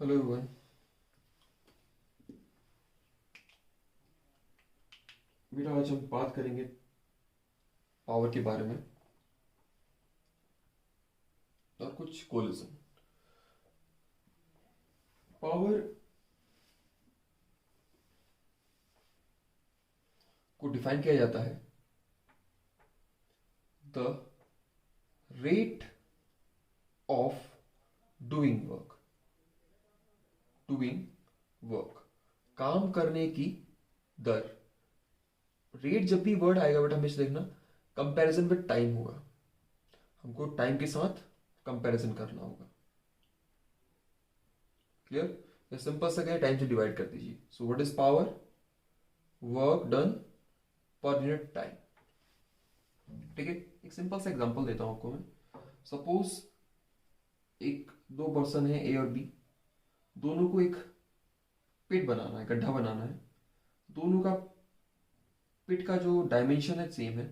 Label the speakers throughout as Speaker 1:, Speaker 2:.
Speaker 1: Hello everyone. बेटा आज हम बात करेंगे पावर के बारे में और कुछ कोलिजन। पावर को डिफाइन किया जाता है the rate of doing work. Doing work, काम करने की दर। रेट जब भी वर्ड आएगा बेटा हमेशा देखना कंपैरिजन विद टाइम होगा। हमको टाइम के साथ कंपैरिजन करना होगा। क्लियर? सिंपल सा क्या है, टाइम से डिवाइड कर दीजिए। So what is power? Work done per unit time. ठीक है, एक सिंपल सा एग्जांपल देता हूं आपको मैं। सपोज एक दो पर्सन है ए और बी, दोनों को एक पिट बनाना है, गड्ढा बनाना है। दोनों का पिट का जो डायमेंशन है सेम है।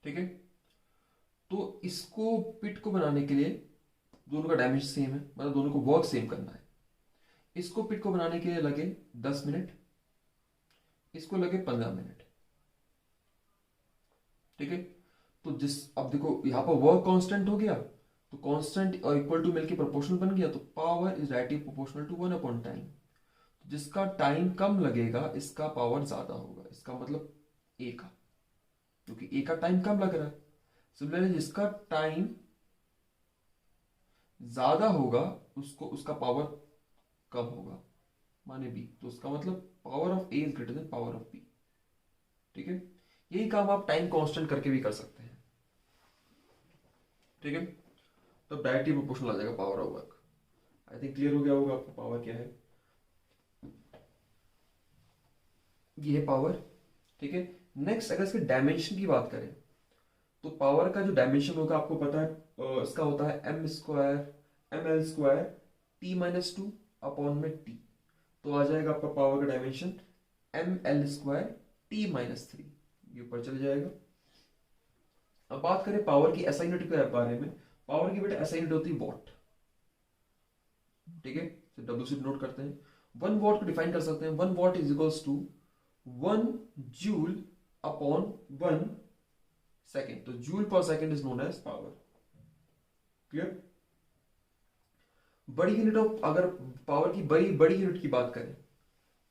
Speaker 1: ठीक है, तो इसको पिट को बनाने के लिए दोनों का डायमेंशन सेम है, मतलब दोनों को वर्क सेम करना है। इसको पिट को बनाने के लिए लगे 10 मिनट, इसको लगे 15 मिनट। ठीक है, तो जिस अब देखो यहां पर वर्क कांस्टेंट हो गया, तो कांस्टेंट और इक्वल टू मिलके प्रोपोर्शनल बन गया, तो power is directly proportional to 1/टाइम। जिसका टाइम कम लगेगा इसका पावर ज्यादा होगा, इसका मतलब ए का, क्योंकि ए का टाइम कम लग रहा है। सिमिलरली जिसका टाइम ज्यादा होगा उसको उसका पावर कम होगा, माने बी, तो उसका मतलब power of A is greater than power of B. ठीक है, यही काम आप टाइम कांस्टेंट करके भी कर सकते हैं। ठीक है, तो डायरेक्टली प्रोपोर्शनल आ जाएगा power of work. I think clear हो गया होगा आपको पावर क्या है। ये है पावर। ठीक है, नेक्स्ट अगर इसके डायमेंशन की बात करें तो पावर का जो डायमेंशन होगा आपको पता है, इसका होता है m² ml² t-2 अपॉन में t। तो आ जाएगा आपका पावर का डायमेंशन ml² t-3, ये ऊपर चले जाएगा। अब बात करें पावर की एसआई यूनिट के बारे में। पावर की बेटा एसआई यूनिट होती है वॉट। ठीक है, तो डब्ल्यू से नोट करते हैं। 1 वॉट को डिफाइन कर सकते हैं, 1 watt is equals to 1 joule upon 1 second. तो जूल पर second is known as power. Clear? बड़ी यूनिट ऑफ, अगर पावर की बड़ी बड़ी यूनिट की बात करें,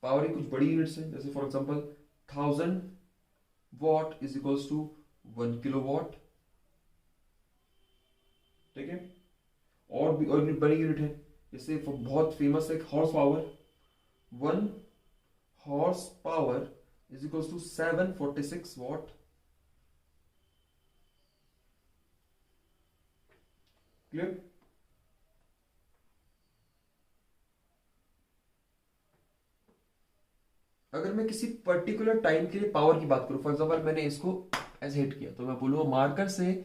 Speaker 1: पावर की कुछ बड़ी यूनिट्स हैं, जैसे for example 1000 watt is equals to 1 kilowatt. ठीक है, और भी बड़ी यूनिट है, जैसे बहुत फेमस है horse power. 1 horse power is equals to 746 watt. Clear? अगर मैं किसी पर्टिकुलर टाइम के लिए पावर की बात करूं, फॉर एग्जांपल मैंने इसको ऐसे हिट किया, तो मैं बोलूंगा मार्कर से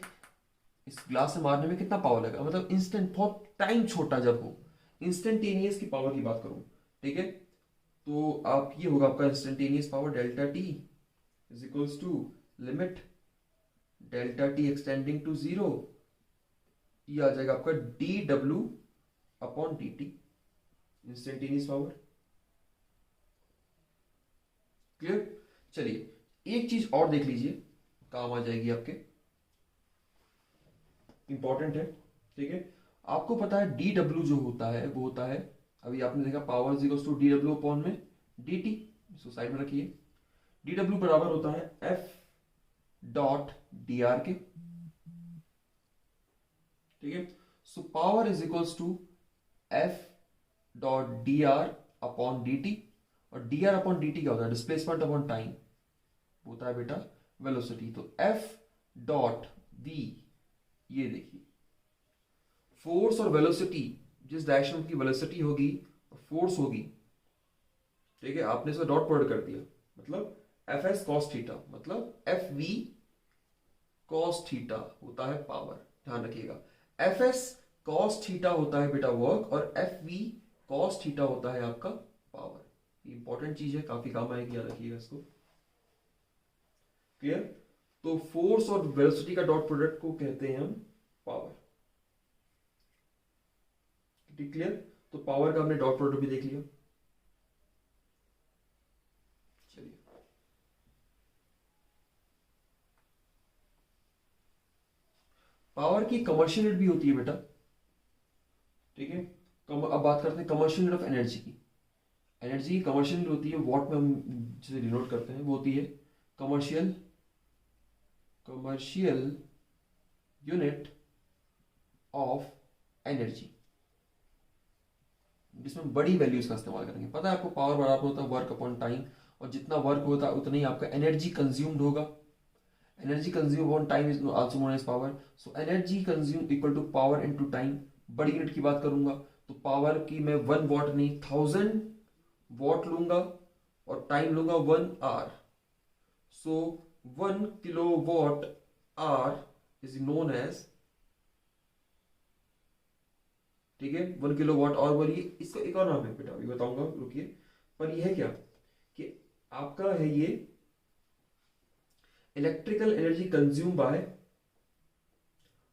Speaker 1: इस ग्लास से मारने में कितना पावर लगा, मतलब इंस्टेंट, बहुत टाइम छोटा जब हो, इंस्टेंटेनियस की पावर की बात करूं। ठीक है, तो आप ये होगा आपका instantaneous power delta T is equals to limit delta T extending to 0, ये आ जाएगा आपका dw/dt, इंस्टेंटेनियस पावर। क्लियर? चलिए एक चीज और देख लीजिए, काम आ जाएगी आपके, इंपॉर्टेंट है। ठीक है, आपको पता है dw जो होता है वो होता है, अभी आपने देखा power is equals to dw upon में dt, इसको साइड में रखिए। dw बराबर होता है f.dr के। ठीक है, so power is equals to f.dr/dt, और dr अपॉन dt क्या होता है? डिस्प्लेसमेंट अपॉन टाइम होता है बेटा वेलोसिटी। तो f.v, ये देखिए फोर्स और वेलोसिटी, जिस डायरेक्शन की वेलोसिटी होगी फोर्स होगी। ठीक है, आपने इसमें डॉट प्रोडक्ट कर दिया, मतलब एफ एस कॉस थीटा, मतलब एफ वी कॉस थीटा होता है पावर। ध्यान रखिएगा, एफ एस कॉस थीटा होता है बेटा वर्क, और एफ वी कॉस थीटा होता है आपका पावर। इंपॉर्टेंट चीज है, काफी काम आएगी, याद रखिएगा इसको। क्लियर? तो फोर्स और वेलोसिटी का डॉट प्रोडक्ट को कहते हैं हम पावर। ठीक क्लियर। तो पावर का हमने डॉट प्रोडक्ट भी देख लिया। चलिए पावर की कमर्शियल यूनिट भी होती है बेटा, ठीक है। अब बात करते हैं कमर्शियल यूनिट ऑफ एनर्जी की। एनर्जी की कमर्शियल यूनिट होती है वॉट में, हम जिसे डिनोट करते हैं वो होती है commercial commercial unit of energy, जिसमें बड़ी वैल्यूज का इस्तेमाल करेंगे। पता है आपको पावर बराबर होता है वर्क अपॉन टाइम, और जितना वर्क होता है उतना ही आपका एनर्जी कंज्यूम्ड होगा। Energy consume upon time is also known as power. So energy consume equal to power into time. बड़ी यूनिट की बात करूंगा तो पावर की मैं 1 वॉट नहीं 1000 वॉट लूंगा, और टाइम लूंगा 1 hour. So 1 kilowatt hour is known as, ठीक है, 1 किलोवाट आवर। बोलिए इसका एक और नाम है बेटा, अभी बताऊंगा, रुकिए। पर यह है क्या कि आपका है ये electrical energy consume by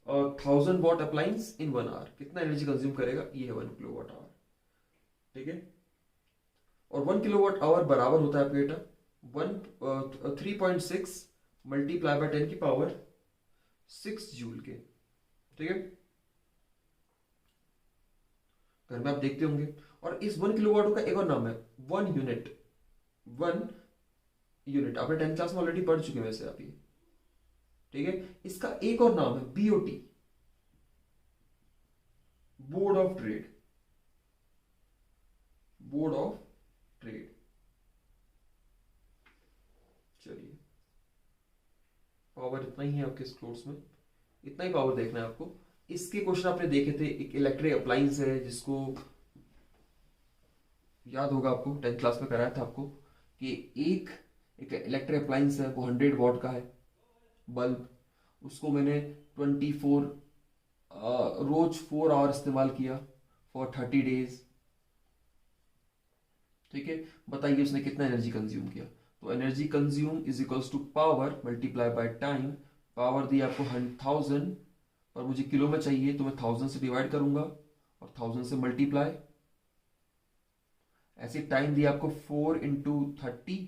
Speaker 1: 1000 watt appliance in 1 hour. कितना एनर्जी कंज्यूम करेगा, ये है 1 किलोवाट आवर, ठीक है। और 1 किलोवाट आवर बराबर होता है आपके बेटा 3.6 मल्टीप्लाई बाय 10 की पावर 6 जूल के, ठीक है। घर में आप देखते होंगे। और इस 1 किलोवाट का एक और नाम है 1 यूनिट। 1 यूनिट आपने 10th क्लास में ऑलरेडी पढ़ चुके हैं वैसे आप ये, ठीक है। इसका एक और नाम है BOT, board of trade. Board of trade. चलिए पावर इतना ही है आपके इस कोर्स में, इतना ही पावर देखना है आपको। इसके क्वेश्चन आपने देखे थे, एक इलेक्ट्रिक अप्लायंस है जिसको याद होगा आपको 10th क्लास में कराया था आपको कि एक इलेक्ट्रिक अप्लायंस है वो 100 वॉट का है बल्ब। उसको मैंने 24 रोज 4 आवर इस्तेमाल किया फॉर 30 डेज, ठीक है। बताइए उसने कितना एनर्जी कंज्यूम किया। तो energy consume is equals to power multiply by time. Power दी आपको 1000, और मुझे किलो में चाहिए तो मैं 1000 से डिवाइड करूंगा और 1000 से मल्टीप्लाई। ऐसे टाइम दिया आपको 4 × 30,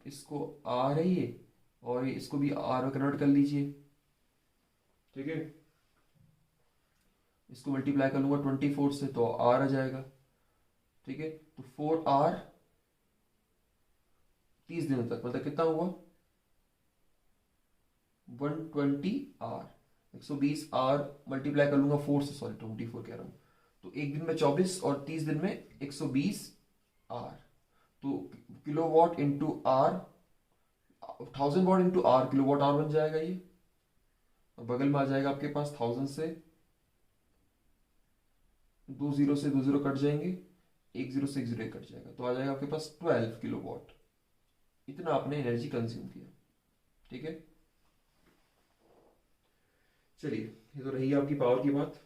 Speaker 1: इसको आर है ये, और इसको भी आर में कन्वर्ट कर लीजिए, ठीक है। इसको मल्टीप्लाई कर लूंगा 24 से तो आर आ जाएगा, ठीक है। तो 4 आर 30 दिनों तक, मतलब कितना हुआ 120 आर। 120 आर मल्टीप्लाई कर लूंगा 4 से, सॉरी 24 कह रहा हूं। तो एक दिन में 24 और 30 दिन में 120 आर। तो kilowatt into hour, 1000 watt into hour kilowatt hour बन जाएगा ये। और बगल में आ जाएगा आपके पास 1000 से 2 0 से 2 0 कट जाएंगे, 1 0 से 1 0 कट जाएगा, तो आ जाएगा आपके पास 12 किलोवाट। इतना आपने एनर्जी कंज्यूम किया, ठीक है। चलिए ये तो रही आपकी पावर की बात।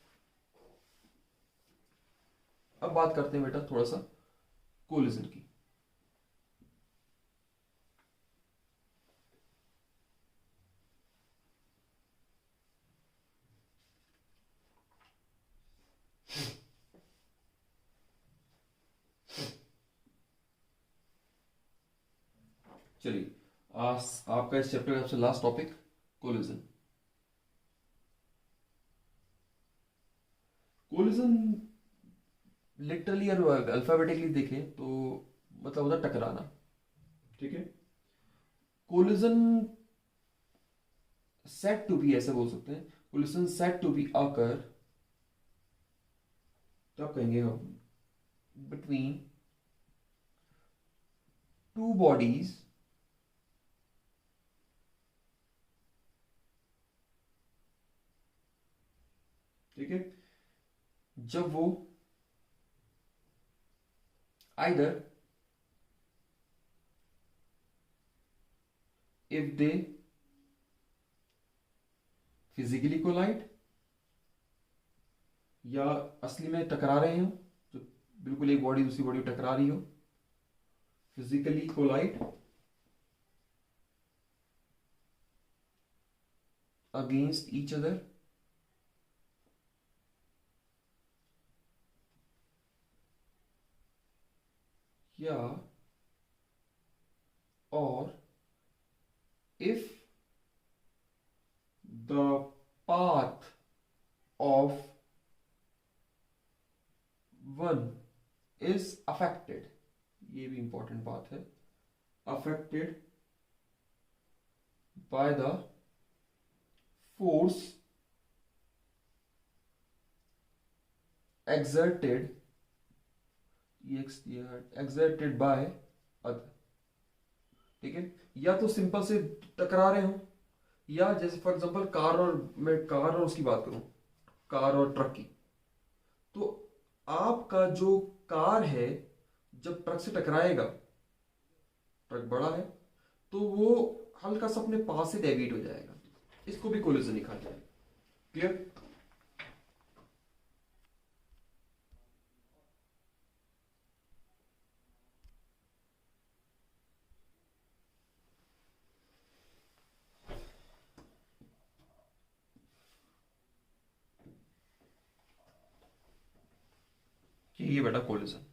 Speaker 1: अब बात करते हैं बेटा थोड़ा सा कोलिजन की। चलिए आपका इस चैप्टर का सबसे last topic collision. Collision literally और अल्फाबेटिकली देखें तो मतलब होता है टकराना, ठीक है। कोलिजन सेट टू बी, ऐसे बोल सकते हैं, collision said to be occur, तो आप कहेंगे हम बिटवीन टू बॉडीज ठीक है, जब वो either if they physically collide, या असली में टकरा रहे हो, जो बिल्कुल एक बॉडी दूसरी बॉडी टकरा रही हो, physically collide against each other, or if the path of one is affected, ये भी इंपॉर्टेंट बात है, affected by the force exerted, exerted by other, ठीक है। या तो सिंपल से टकरा रहे हो, या जैसे फॉर एग्जांपल कार और उसकी बात करूं, कार और ट्रक की, तो आपका जो कार है जब ट्रक से टकराएगा, ट्रक बड़ा है तो वो हल्का सा अपने पास से डेविएट हो जाएगा, इसको भी कोलिजन लिखा जाए। क्लियर? ये बेटा कोलिजन।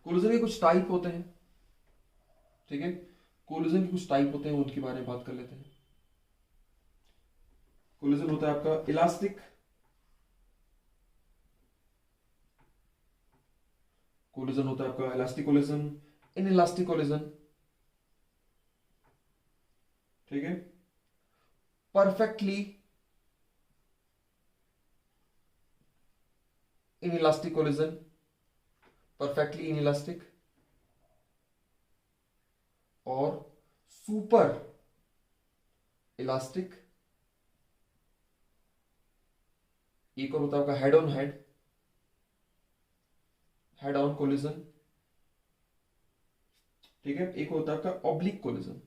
Speaker 1: कोलिजन के कुछ टाइप होते हैं, ठीक है, कोलिजन के कुछ टाइप होते हैं, उनके बारे में बात कर लेते हैं। कोलिजन होता है आपका इलास्टिक, कोलिजन होता है आपका इलास्टिक कोलिजन, इनइलास्टिक कोलिजन, ठीक है, perfectly inelastic collision, perfectly inelastic, और सुपर इलास्टिक। एक और होता है आपका head on head, head on collision, ठीक है। एक होता है आपका ऑब्लिक कोलिजन।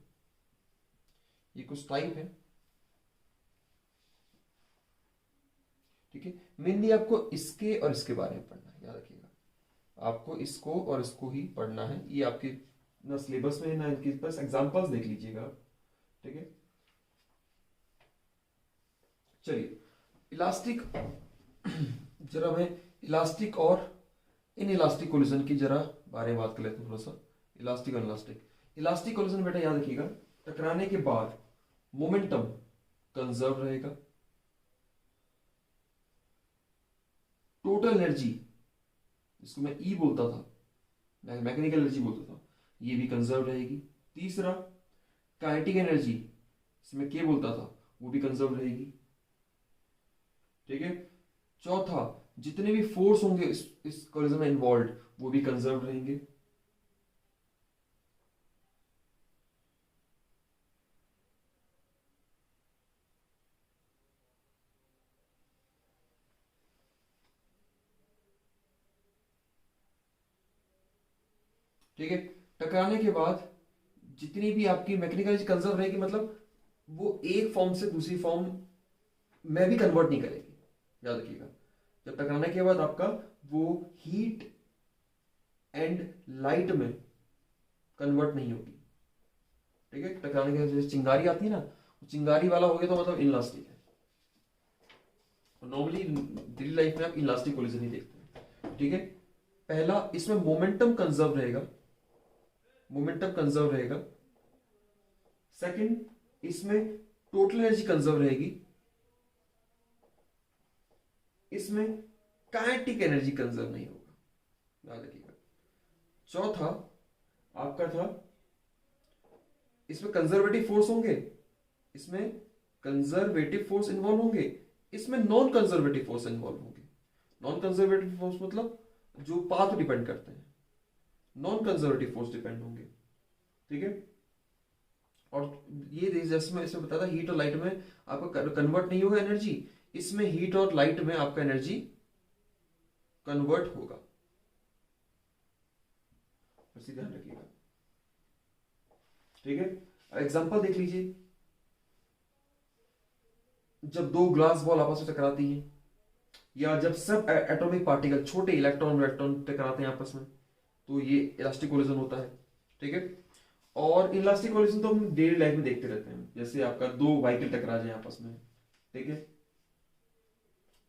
Speaker 1: ये कुछ टाइप है, ठीक है। मेनली आपको इसके और इसके बारे में पढ़ना है, याद रखिएगा, आपको इसको और इसको ही पढ़ना है। ये आपके ना सिलेबस में ना इनके पास, एग्जांपल्स देख लीजिएगा, ठीक है। चलिए इलास्टिक, जरा मैं इलास्टिक और इन इलास्टिक कोलिजन की जरा बारे में बात कर लेते हैं थोड़ा सा। इलास्टिक और इलास्टिक, इलास्टिक कोलिजन बेटा याद रखिएगा, टकराने के बाद मोमेंटम कंजर्व रहेगा, टोटल एनर्जी जिसको मैं ई बोलता था, मैकेनिकल एनर्जी बोलता था, ये भी कंजर्व रहेगी। तीसरा काइनेटिक एनर्जी, इसमें के बोलता था, वो भी कंजर्व रहेगी, ठीक है। चौथा जितने भी फोर्स होंगे इस कोलिजन में इन्वॉल्व, वो भी कंजर्व रहेंगे। ठीक है, टकराने के बाद जितनी भी आपकी मैकेनिकल एनर्जी कंजर्व रहेगी, मतलब वो एक फॉर्म से दूसरी फॉर्म में भी कन्वर्ट नहीं करेगी, याद रखिएगा। जब टकराने के बाद आपका वो हीट एंड लाइट में कन्वर्ट नहीं होगी, ठीक है। टकराने के बाद जैसे चिंगारी आती है ना, चिंगारी वाला हो गया तो मतलब इनलास्टिक है। नॉर्मली डेली लाइफ में आप इलास्टिक कोलिजन ही देखते हैं, ठीक है। पहला इसमें मोमेंटम कंजर्व रहेगा, मोमेंटम कंजर्व रहेगा। सेकंड इसमें टोटल एनर्जी कंजर्व रहेगी, इसमें काइनेटिक एनर्जी कंजर्व नहीं होगा, याद रखिएगा। चौथा आपका था इसमें कंजर्वेटिव फोर्स होंगे, इसमें कंजर्वेटिव फोर्स इन्वॉल्व होंगे, इसमें नॉन कंजर्वेटिव फोर्स इन्वॉल्व होंगे। नॉन कंजर्वेटिव फोर्स मतलब जो पाथ डिपेंड करते हैं, नॉन कंजर्वेटिव फोर्स डिपेंड होंगे, ठीक है। और ये जैसे मैं इसमें बताया था, हीट और लाइट में आपका कन्वर्ट नहीं होगा एनर्जी, इसमें हीट और लाइट में आपका एनर्जी कन्वर्ट होगा, इसी ध्यान रखिएगा, ठीक है। एग्जांपल देख लीजिए, जब दो ग्लास बॉल आपस में टकराती हैं, या जब सब एटॉमिक पार्टिकल, छोटे इलेक्ट्रॉन टकराते हैं आपस में, तो ये इलास्टिक कोलिजन होता है, ठीक है। और इलास्टिक कोलिजन तो हम डेली लाइफ में देखते रहते हैं, जैसे आपका दो व्हीकल टकरा जाए आपस में, ठीक है,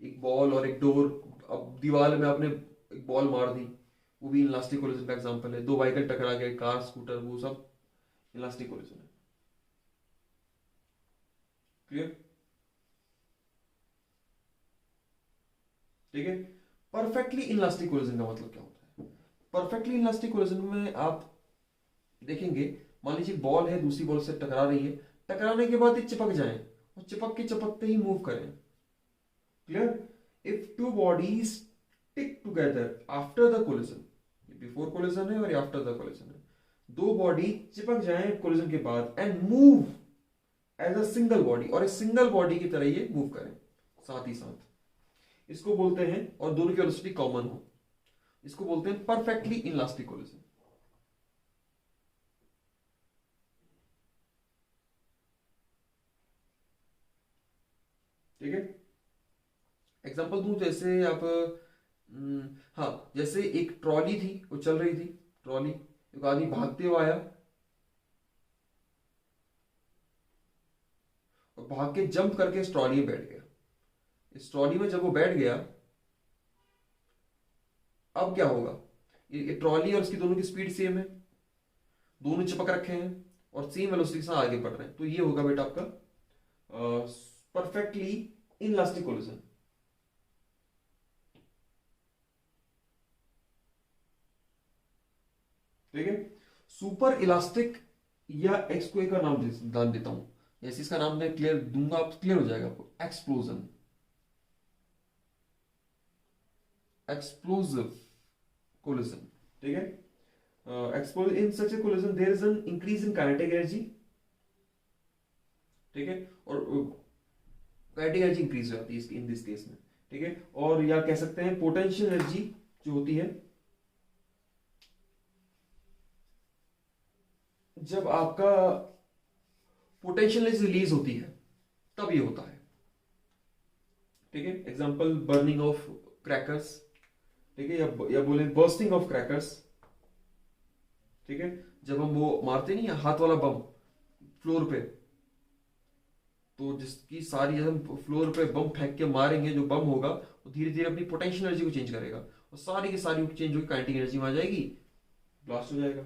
Speaker 1: एक बॉल और एक डोर अब दीवार में आपने एक बॉल मार दी, वो भी इलास्टिक कोलिजन का एग्जांपल है। दो व्हीकल टकरा गए, कार स्कूटर, वो सब इलास्टिक कोलिजन है। क्लियर? ठीक है। परफेक्टली इलास्टिक कोलिजन का मतलब क्या होता है? परफेक्टली इलास्टिक कोलिजन में आप देखेंगे, मान लीजिए बॉल है, दूसरी बॉल से टकरा रही है, टकराने के बाद ये चिपक जाए और चिपक के चिपकते ही मूव करें। Clear? If two bodies stick together after the collision, before collision है और आफ्टर द कोलिजन है, दो बॉडी चिपक जाए कोलिजन के बाद and move as a single body, और एक सिंगल बॉडी की तरह ये मूव करें साथ ही साथ, इसको बोलते हैं, और दोनों की वेलोसिटी कॉमन हो, इसको बोलते हैं परफेक्टली इलास्टिक कोलिजन। ठीक है। एग्जांपल दूं, जैसे आप हाँ, जैसे एक ट्रॉली थी, वो चल रही थी ट्रॉली, एक आदमी भागते हुए आया और भाग के जंप करके इस ट्रॉली में बैठ गया। इस ट्रॉली में जब वो बैठ गया, अब क्या होगा? ये ट्रॉली और इसकी दोनों की स्पीड सेम है, दोनों चिपक रखे हैं और सेम वेलोसिटी से आगे बढ़ रहे हैं, तो ये होगा बेटा आपका परफेक्टली इनलास्टिक कोलिजन। ठीक है। सुपर इलास्टिक या एक्सक्वे का नाम देता हूं, जैसे इसका नाम मैं क्लियर दूंगा, आप क्लियर हो जाएगा आपको। Explosion, explosive collision. ठीक है। Explosion, in such a collision there is an increase in kinetic energy. ठीक है। और काइनेटिक एनर्जी इंक्रीज हो जाती है इन दिस केस में। ठीक है। और या कह सकते हैं पोटेंशियल एनर्जी जो होती है, जब आपका पोटेंशियल एनर्जी रिलीज होती है तब ये होता है। ठीक है। एग्जांपल बर्निंग ऑफ क्रैकर्स, ठीक है, या बोले बर्स्टिंग ऑफ क्रैकर्स। ठीक है। जब हम वो मारते नहीं है हाथ वाला बम फ्लोर पे, तो जिसकी सारी, जब हम फ्लोर पे बम फेंक के मारेंगे, जो बम होगा वो धीरे धीरे अपनी पोटेंशियल एनर्जी को चेंज करेगा और सारी की सारी चेंज होकर काइनेटिक एनर्जी में आ जाएगी, ब्लास्ट हो जाएगा।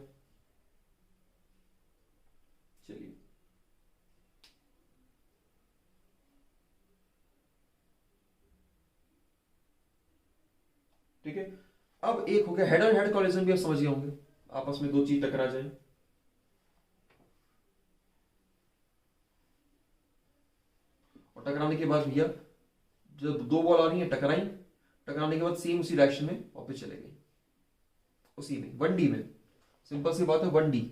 Speaker 1: चलिए, ठीक है। अब एक हो गया हेड एंड हेड कोलिजन, भी आप समझ गए होंगे, आपस में दो चीज टकरा जाए, और टकराने के बाद भैया जब दो बॉल आ रही है टकराई, टकराने के बाद सेम उसी डायरेक्शन में वापस चले गई, उसी में 1D में। सिंपल सी बात है, 1D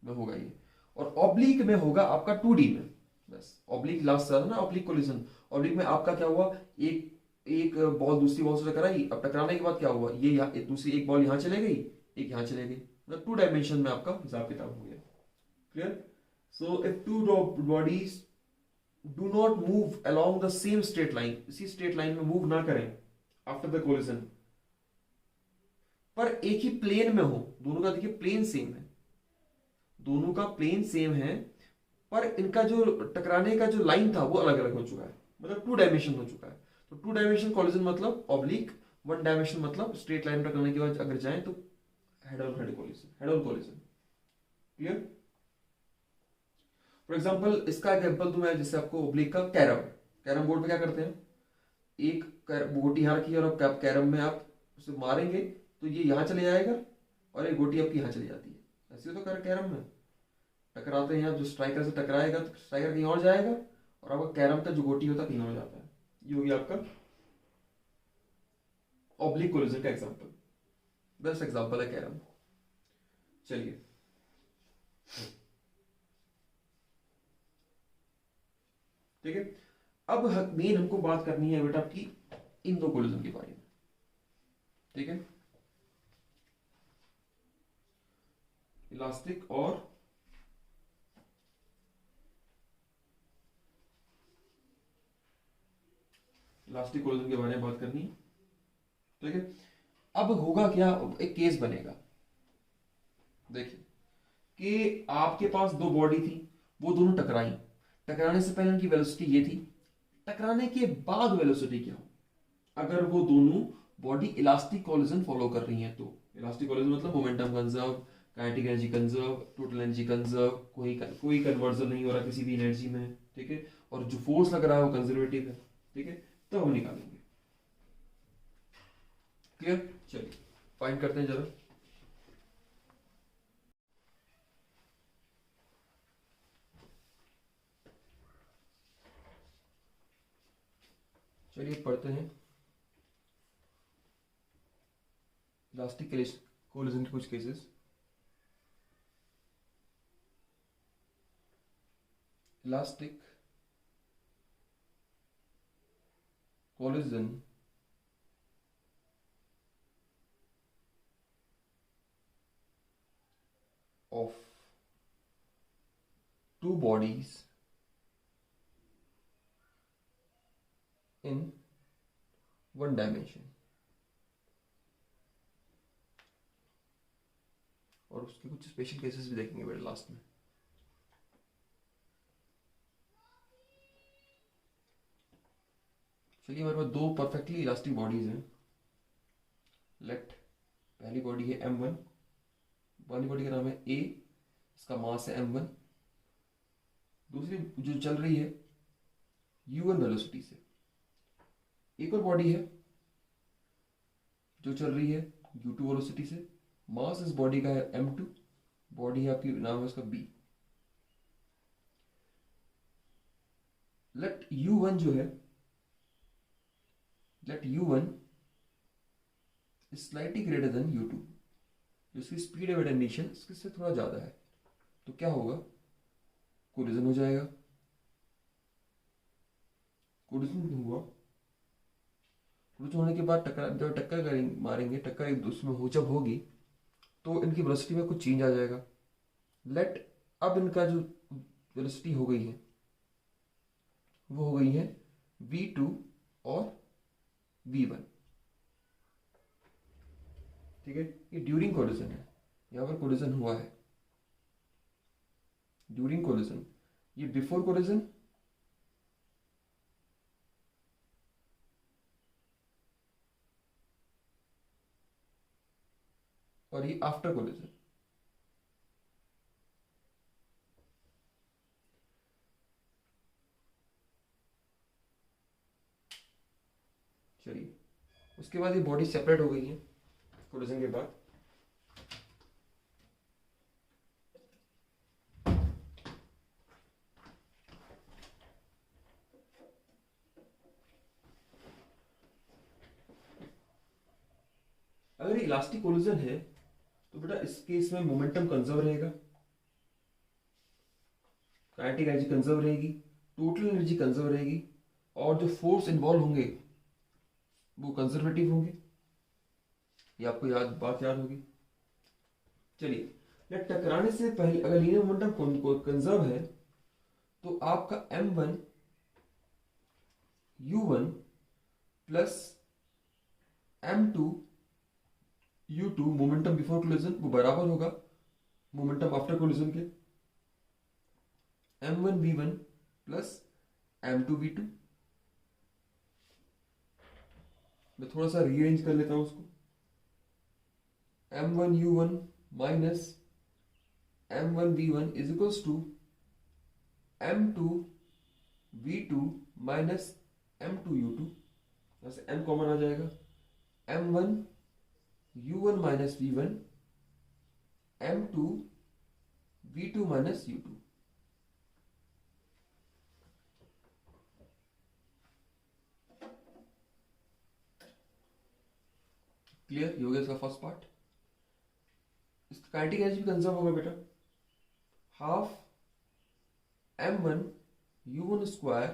Speaker 1: में होगा ये, और ऑब्लिक में होगा आपका 2D में। बस ऑब्लिक लास्ट था ना, ऑब्लिक कोलिजन। ऑब्लिक में आपका क्या हुआ, एक एक बॉल दूसरी बॉल से टकराई, अब टकराने के बाद क्या हुआ, ये यहाँ दूसरी एक बॉल यहाँ चले गई, एक यहाँ चले गई, मतलब 2 डायमेंशन में आपका हिसाब किताब हो गया। Clear? So if two bodies do not move along the same straight line, इसी स्ट्रेट लाइन में मूव ना करें आफ्टर द कोलिजन, पर एक ही प्लेन में हो, दोनों का देखिए प्लेन सेम है, दोनों का प्लेन सेम है, पर इनका जो टकराने का जो लाइन था वो अलग अलग हो चुका है, मतलब 2 डायमेंशन हो चुका है। तो 2 डायमेंशन कोलिजन मतलब ऑब्लिक, 1 डायमेंशन मतलब स्ट्रेट लाइन टकराने के बाद अगर जाए तो head on head collision, head on collision. Clear? For example इसका एग्जांपल दूं मैं, जैसे आपको ऑब्लिक का कैरम, कैरम बोर्ड पे क्या करते हैं, एक गोटी यहाँ रखी है और आप कैरम में आप उसे मारेंगे तो ये यहाँ चले जाएगा और एक गोटी आपकी यहाँ चली जाती है। ऐसे तो कैरम में टकराते हैं, जो स्ट्राइकर से टकराएगा तो स्ट्राइकर कहीं और जाएगा और आपका कैरम का जो गोटी होता है कहीं और जाता है। ये हो गया आपका ऑब्लिक कोलिजन का एग्जांपल, बेस्ट एग्जांपल है कैरम। चलिए, ठीक है। अब मेन हमको बात करनी है बेटा आपकी इन दो कोलिजन के बारे में। ठीक है, इलास्टिक और इलास्टिक कोलिजन के बारे में बात करनी है। ठीक है। अब होगा क्या, एक केस बनेगा, देखिए कि आपके पास दो बॉडी थी, वो दोनों टकराई, टकराने से पहले उनकी वेलोसिटी ये थी, टकराने के बाद वेलोसिटी क्या हो, अगर वो दोनों बॉडी इलास्टिक कोलिजन फॉलो कर रही हैं तो। इलास्टिक कोलिजन मतलब momentum conserve, kinetic energy conserve, total energy conserve, कोई कन्वर्जन नहीं हो रहा किसी भी एनर्जी में, ठीक है, और जो फोर्स लग रहा है वो कंजर्वेटिव है, ठीक है, तब हम निकालेंगे। क्लियर? चलिए फाइंड करते हैं जरा। चलिए पढ़ते हैं इलास्टिक कोलिजन के कुछ cases. Elastic collision of two bodies in one dimension, और उसके कुछ स्पेशल केसेस भी देखेंगे बेटा लास्ट में। चलिए हमारे पास दो परफेक्टली इलास्टिक बॉडीज हैं। लेट पहली बॉडी है m1, पहली बॉडी का नाम है a, इसका मास है m1, दूसरी जो चल रही है u1 वेलोसिटी से। एक और बॉडी है जो चल रही है u2 वेलोसिटी से, मास इस बॉडी का है m2, बॉडी है आपकी, नाम है उसका b। लेट u1 जो है, late u1 slightly greater than u2, जो इसकी स्पीड ऑफ एटेंशन इससे थोड़ा ज्यादा है, तो क्या होगा, कोलिजन हो जाएगा। कोलिजन हुआ, कोलिजन होने के बाद टक्कर, जब टक्कर करेंगे, मारेंगे टक्कर एक दूसरे में हो, जब होगी तो इनकी वेलोसिटी में कुछ चेंज आ जाएगा। लेट अब इनका जो वेलोसिटी हो गई है वो हो गई है v2 और v1, ठीक है। ये ड्यूरिंग कोलिजन है, यहां पर कोलिजन हुआ है ड्यूरिंग कोलिजन, ये बिफोर कोलिजन, और ये आफ्टर कोलिजन। चलिए उसके बाद ये बॉडी सेपरेट हो गई है कोलिजन के बाद। अगर इलास्टिक कोलिजन है तो बेटा इस केस में मोमेंटम कंजर्व रहेगा, काइनेटिक एनर्जी कंजर्व रहेगी, टोटल एनर्जी कंजर्व रहेगी, और जो फोर्स इन्वॉल्व होंगे वो कंजर्वेटिव होंगे। ये आपको बात याद होगी। चलिए लेट टकराने से पहले अगर लीनियर मोमेंटम कंजर्व है तो आपका m1 u1 plus m2 u2 momentum before collision वो बराबर होगा मोमेंटम आफ्टर कोलिजन के m1 v1 plus m2 v2। मैं थोड़ा सा रीअरेंज कर लेता हूं उसको, m1 u1 minus m1 v1 is equals to m2 v2 minus m2 u2, यहां से m कॉमन आ जाएगा, m1 u1 minus v1 m2 v2 minus u2। Clear हो गया इसका फर्स्ट पार्ट। इसका काइनेटिक एनर्जी भी कंजर्व होगा बेटा, half m1 u1 square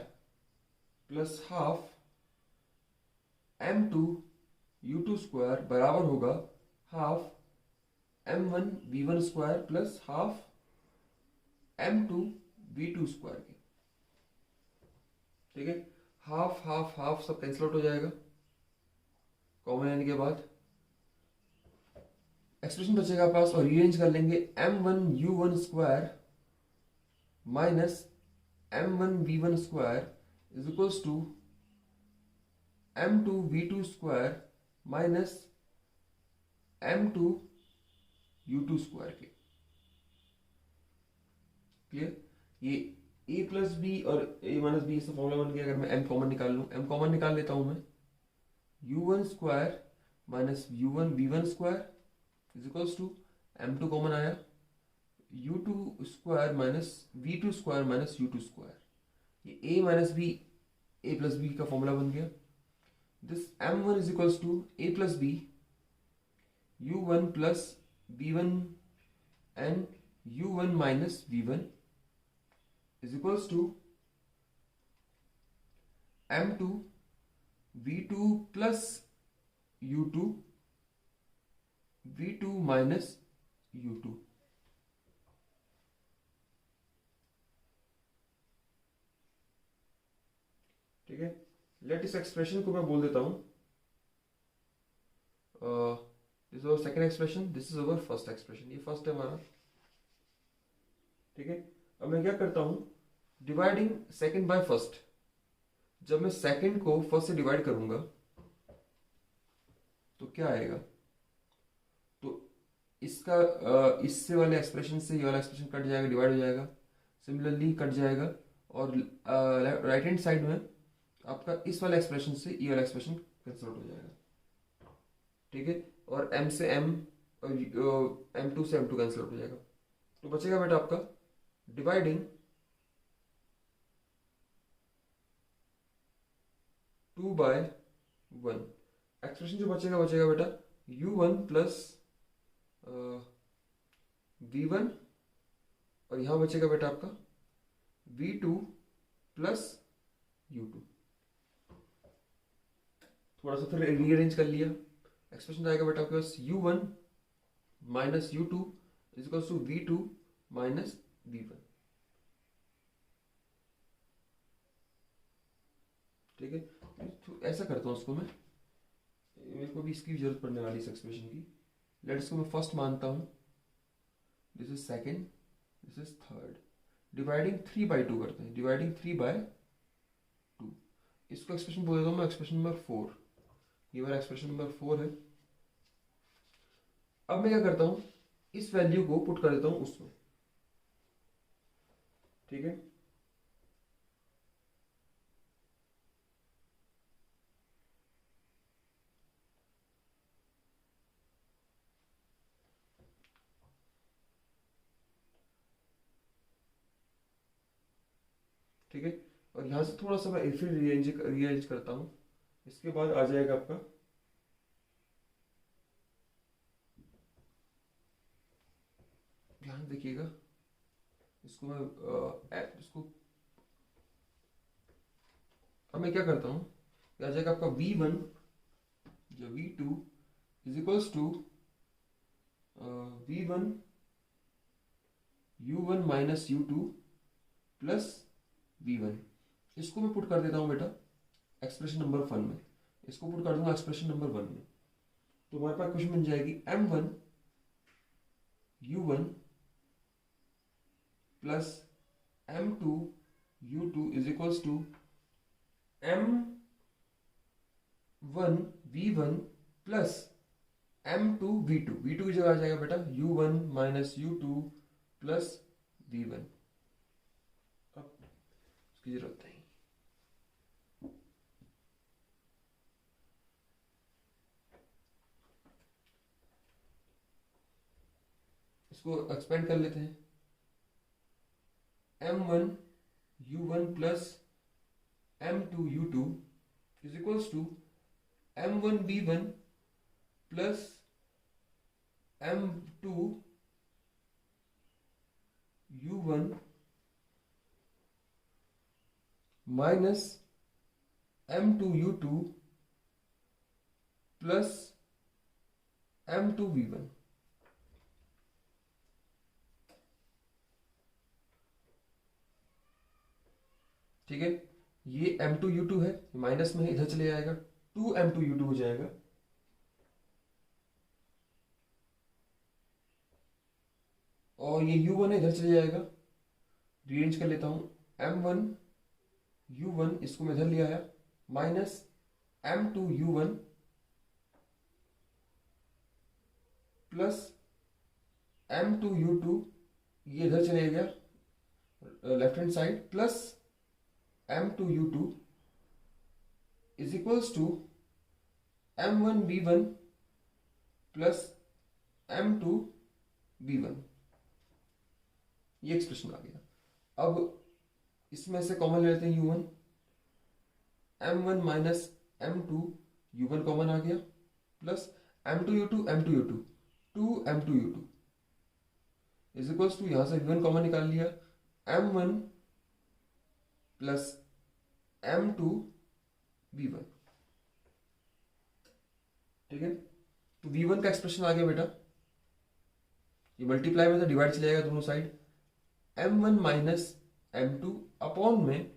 Speaker 1: plus half m2 u2 square बराबर होगा half m1 v1 square plus half m2 v2 square के, ठीक है। हाफ हाफ हाफ सब कैंसिल आउट हो जाएगा, कॉमन आने के बाद एक्सप्रेशन बचेगा पास, और रीअरेंज कर लेंगे m1 u1 square minus m1 v1 square is equals to m2v2 square minus m2u2 square के। क्लियर? ये a प्लस बी और a माइनस बी इसका फॉर्मूला बन गया। अगर मैं m कॉमन निकाल लूँ, m कॉमन निकाल लेता हूँ मैं, u1 square minus v1 square is equals to m2 common आया, u2 square minus v2 square minus u2 square. ये a minus b a plus b का फॉर्मूला बन गया। This m1 is equals to a plus b u1 plus v1 and u1 minus v1 is equals to m2 v2 plus u2 v2 minus u2। ठीक है, late इस expression को मैं बोल देता हूं, this is our second expression, this is our first expression. ये first है हमारा। ठीक है, अब मैं क्या करता हूं, डिवाइडिंग सेकंड बाय फर्स्ट। जब मैं सेकंड को फर्स्ट से डिवाइड करूंगा तो क्या आएगा, तो इसका इससे वाले एक्सप्रेशन से ये वाला एक्सप्रेशन कट जाएगा, डिवाइड हो जाएगा, सिमिलरली कट जाएगा, और राइट हैंड साइड में आपका इस वाले एक्सप्रेशन से ये वाला एक्सप्रेशन कैंसिल आउट हो जाएगा। ठीक है, और m से m और m2 से m2 कैंसिल आउट हो जाएगा। तो बचेगा बेटा आपका डिवाइडिंग 2/1। एक्सप्रेशन जो बचेगा बेटा u1 प्लस v1, और यहां बचेगा बेटा आपका v2 प्लस u2। थोड़ा सा फिर रीअरेंज कर लिया, एक्सप्रेशन आएगा बेटा आपके पास u1 minus u2 is equal to v2 minus v1। ठीक है, तो ऐसा करता हूँ उसको मैं, मेरे को भी इसकी जरूरत पड़ने वाली इस एक्सप्रेशन की। लेट इसको मैं फर्स्ट मानता हूँ, this is second, this is third. Dividing 3/2 करते हैं, डिवाइडिंग 3/2। इसको एक्सप्रेशन बोल देता हूँ मैं एक्सप्रेशन नंबर 4। ये वाला एक्सप्रेशन नंबर 4 है। अब मैं क्या करता हूँ, इस वैल्यू को पुट कर देता हूँ उसमें। ठीक है, ठीक है, और यहां से थोड़ा सा मैं फिर रीअरेंज करता हूं। इसके बाद आ जाएगा आपका ध्यान देखिएगा, इसको मैं इसको अब मैं क्या करता हूं, आ जाएगा आपका v1 या v2 is equals to v1 u1 minus u2 plus v1। इसको मैं पुट कर देता हूं बेटा एक्सप्रेशन नंबर 1 में, इसको पुट कर दूंगा एक्सप्रेशन नंबर 1 में। तो हमारे पास क्वेश्चन बन जाएगी m1 u1 plus m2 u2 is equals to m1 v1 plus m2 v2। v2 की जगह आ जाएगा बेटा u1 minus u2 plus v1। अब उसकी जरूरत नहीं, इसको एक्सपेंड कर लेते हैं। m1 u1 plus m2 u2 is equals to m1 v1 plus m2 u1 minus m2 u2 plus m2 v1। ठीक है, ये m2 u2 है, माइनस में इधर चले जाएगा, 2m2 u2 हो जाएगा। और ये u1 है, इधर चले जाएगा, रीअरेंज कर लेता हूं, m1 u1 इसको मैं इधर ले आया, माइनस m2u1 प्लस m2u2, ये इधर चले गया left hand side, plus m2u2 is equals to m1v1 plus m2v1। ये एक्सप्रेशन आ गया। अब इसमें से कॉमन ले लेते हैं u1, m1 minus m2, u1 common आ गया, plus m2u2 m2u2 2m2u2 is equals to, यहां से v1 कॉमन निकाल लिया, m1 प्लस m2v1। ठीक है, तो v1 का एक्सप्रेशन आ गया बेटा, ये मल्टीप्लाई में तो डिवाइड चला जाएगा दोनों side, m1 minus m2 upon में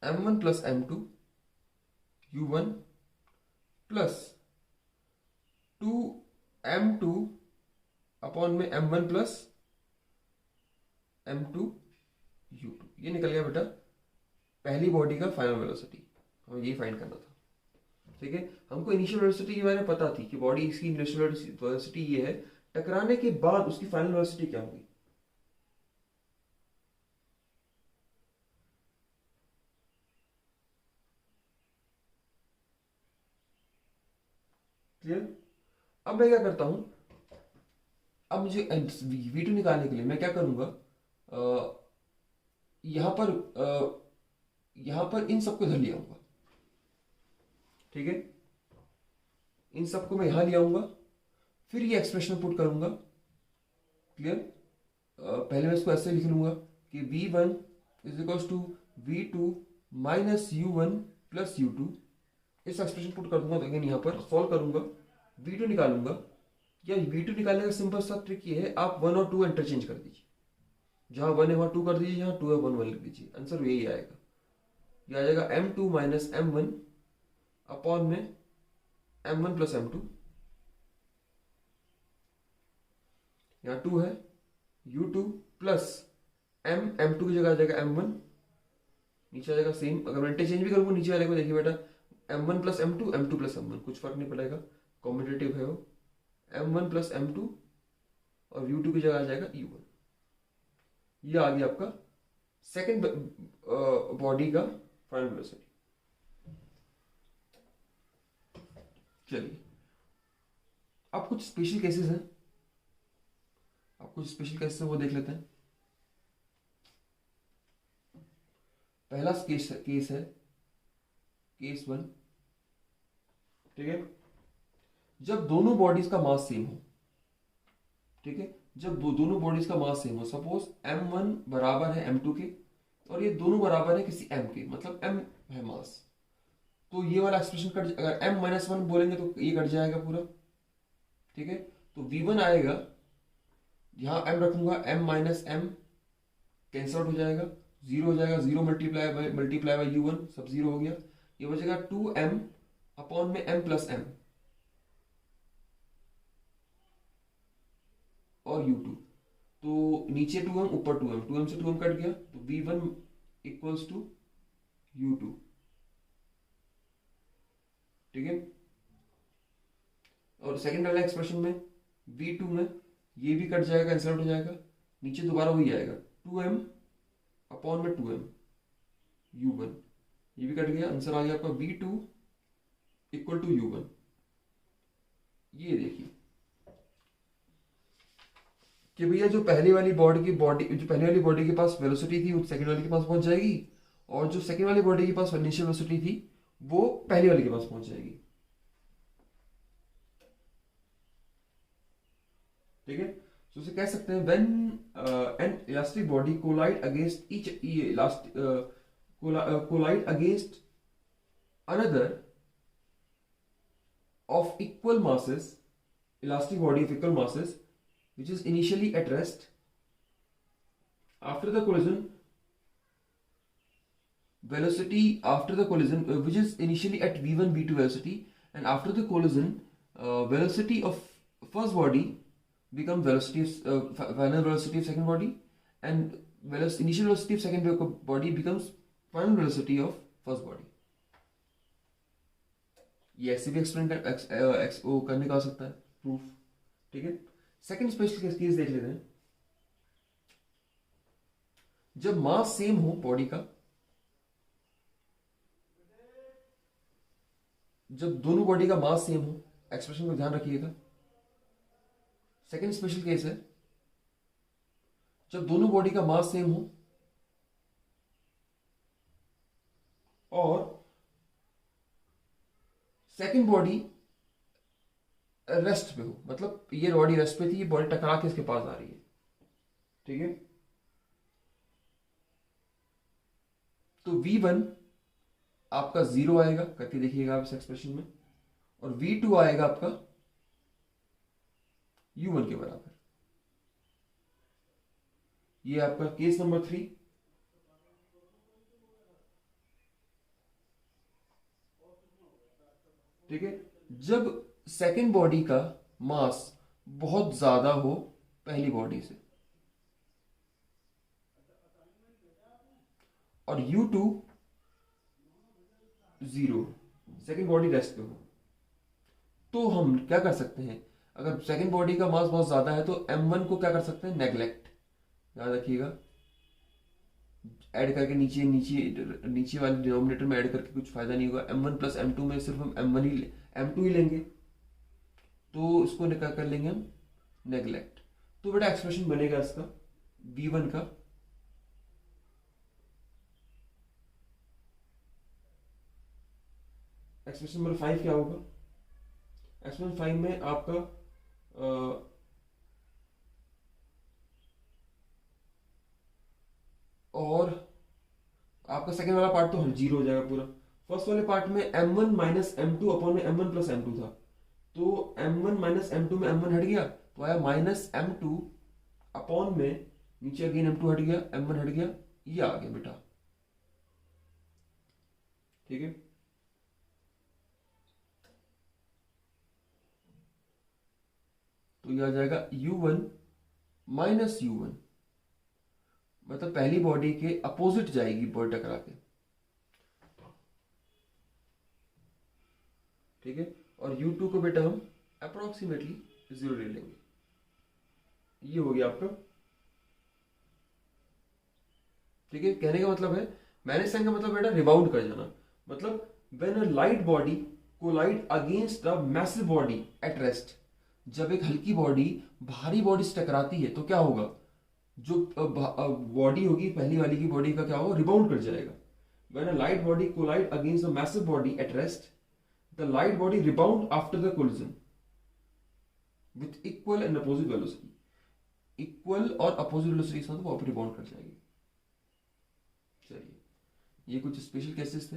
Speaker 1: m1 plus m2 u1 plus 2m2 upon में m1 प्लस m2 u2। ये निकल गया बेटा पहली बॉडी का फाइनल वेलोसिटी, हमें यही फाइंड करना था। ठीक है, हमको इनिशियल वेलोसिटी के बारे में पता थी कि बॉडी इसकी इनिशियल वेलोसिटी ये है, टकराने के बाद उसकी फाइनल वेलोसिटी क्या होगी। क्लियर? अब मैं क्या करता हूं, अब मुझे v2 निकालने के लिए मैं क्या करूंगा, यहां पर इन सबको इधर ले आऊंगा। ठीक है, इन सबको मैं यहां ले आऊंगा, फिर ये एक्सप्रेशन पुट करूंगा। क्लियर? पहले मैं इसको ऐसे लिख लूंगा कि v1 is equal to v2 minus u1 plus u2। इस एक्सप्रेशन पुट कर दूंगा, तो अगेन यहां पर सॉल्व करूंगा, v2 निकालूंगा। या v2 निकालने का सिंपल सा ट्रिक ये है, आप 1 और 2 इंटरचेंज कर दीजिए, जहां 1 है वहां 2 कर दीजिए, जहां 2 है 1 लिख दीजिए, आंसर यही आएगा। यह आ जाएगा m2 माइनस m1 अपॉन में m1 प्लस m2, यहां 2 है, u2 प्लस m2 की जगह आ जाएगा m1, नीचे आ जाएगा सेम। अगर मैं इंटरचेंज भी करूंगा नीचे वाले को, देखिए बेटा m1 plus m2 m2 plus m1, कुछ फर्क नहीं पड़ेगा, कॉम्पिटेटिव है वो, m1 प्लस m2 और u2 की जगह आ जाएगा u1। ये आ गया आपका सेकेंड बॉडी का फाइनल वेलोसिटी। चलिए, अब कुछ स्पेशल केसेस हैं, वो देख लेते हैं। पहला केस है केस 1। ठीक है, जब दोनों बॉडीज का मास सेम हो। ठीक है, जब दोनों बॉडीज का मास सेम हो, सपोज m1 बराबर है m2 के और ये दोनों बराबर है किसी m के, मतलब m है मास, तो ये वाला एक्सप्रेशन कट, अगर m माइनस 1 बोलेंगे तो ये कट जाएगा पूरा। ठीक है, तो v1 आएगा, यहां m रखूंगा, m minus m cancel out हो जाएगा, 0 हो जाएगा, 0 मल्टीप्लाई बाय u1, सब 0 हो गया, ये बचेगा 2m अपॉन में m प्लस m और u2। तो नीचे 2m ऊपर 2m से 2m कट गया, तो v1 इक्वल्स टू u2। ठीक है, और सेकंड वाला एक्सप्रेशन में v2 में ये भी कट जाएगा, कैंसिल आउट हो जाएगा, नीचे दोबारा वही आएगा 2m अपॉन में 2m u1, ये भी कट गया, आंसर आ गया आपका v2 इक्वल टू u1। ये देखिए कि भैया जो पहली वाली बॉडी के पास वेलोसिटी थी वो सेकंड वाली के पास पहुंच जाएगी, और जो सेकंड वाली बॉडी के पास इनिशियल वेलोसिटी थी वो पहली वाली के पास पहुंच जाएगी। ठीक है, तो उसे कह सकते हैं when an elastic body collide against collide against another of equal masses, elastic body of equal masses, which is initially at rest, after the collision velocity which is initially at v1 v2 velocity, and after the collision velocity of first body become final velocity of second body, and initial velocity of second body becomes final velocity of first body. ये ऐसे भी explain करने का हो सकता है proof. ठीक है, सेकंड स्पेशल केस देख लेते हैं। जब मास सेम हो बॉडी का, जब दोनों बॉडी का मास सेम हो, एक्सप्रेशन को ध्यान रखिएगा। सेकंड स्पेशल केस है जब दोनों बॉडी का मास सेम हो और सेकंड बॉडी रेस्ट पे हो, मतलब ये बॉडी रेस्ट पे थी, ये बॉडी टकरा के इसके पास आ रही है। ठीक है, तो V1 आपका 0 आएगा, करके देखिएगा आप इस एक्सप्रेशन में, और V2 आएगा आपका U1 के बराबर। ये आपका केस नंबर 3। ठीक है, जब सेकेंड बॉडी का मास बहुत ज्यादा हो पहली बॉडी से, और U2 0, सेकेंड बॉडी रेस्ट पे हो, तो हम क्या कर सकते हैं, अगर सेकेंड बॉडी का मास बहुत ज्यादा है तो M1 को क्या कर सकते हैं, नेग्लेक्ट। याद रखिएगा, ऐड करके नीचे नीचे नीचे वाले डिनोमिनेटर में ऐड करके कुछ फायदा नहीं होगा। M1 प्लस M2 में सिर्फ हम M2 ही लेंगे, तो इसको निकाल कर लेंगे हम नेग्लेक्ट। तो बेटा एक्सप्रेशन बनेगा इसका V1 का एक्सप्रेशन नंबर 5 क्या होगा। एक्सप्रेशन 5 में आपका और आपका सेकेंड वाला पार्ट तो 0 हो जाएगा पूरा। फर्स्ट वाले पार्ट में M1 माइनस M2 अपॉन में M1 प्लस M2 था, तो M1 माइनस M2 में M1 हट गया, तो आया माइनस M2 अपॉन में नीचे अगेन M2 हट गया, M1 हट गया, ये आ गया बेटा। ठीक है, तो ये आ जाएगा U1 माइनस U1, मतलब पहली बॉडी के अपोजिट जाएगी बॉडी टकरा के। ठीक है, और U2 को बेटा हम अप्रोक्सीमेटली 0 ले लेंगे। ये हो गया आपका। ठीक है, कहने का मतलब है, मैंने साइन का मतलब बेटा रिबाउंड कर जाना, मतलब when a light body collide against a massive body at rest, जब एक हल्की बॉडी भारी बॉडी से टकराती है तो क्या होगा, जो बॉडी होगी पहली वाली की बॉडी का क्या होगा, रिबाउंड कर जाएगा। When a light body collide against a massive body at rest, the light body rebound after the collision with equal and opposite velocity. Equal और अपोजिट वेलोसिटी के साथ वो रिबाउंड कर जाएगी। चलिए, ये कुछ स्पेशल केसेस थे।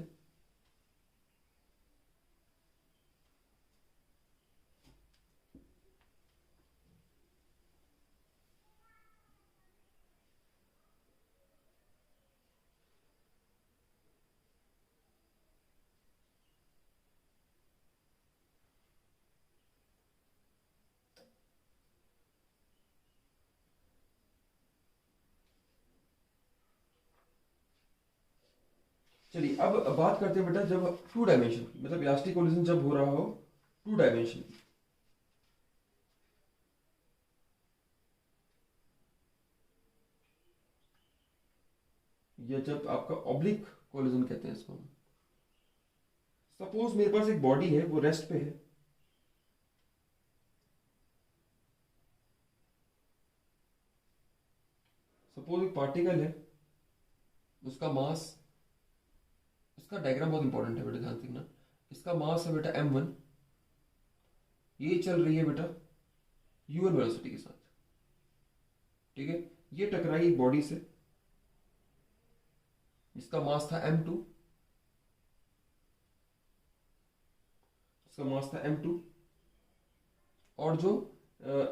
Speaker 1: चलिए, अब बात करते हैं बेटा जब 2 डायमेंशन, मतलब इलास्टिक कोलिजन जब हो रहा हो 2 डायमेंशन, या जब आपका ऑब्लिक कोलिजन कहते हैं इसको। सपोज मेरे पास एक बॉडी है, वो रेस्ट पे है, सपोज एक पार्टिकल है, उसका मास, इसका डायग्राम बहुत इंपॉर्टेंट है बेटा, ध्यान रखना। इसका मास है बेटा M1, ये चल रही है बेटा U1 वेलोसिटी के साथ। ठीक है, ये टकराई एक बॉडी से, इसका मास था M2, इसका मास था M2, और जो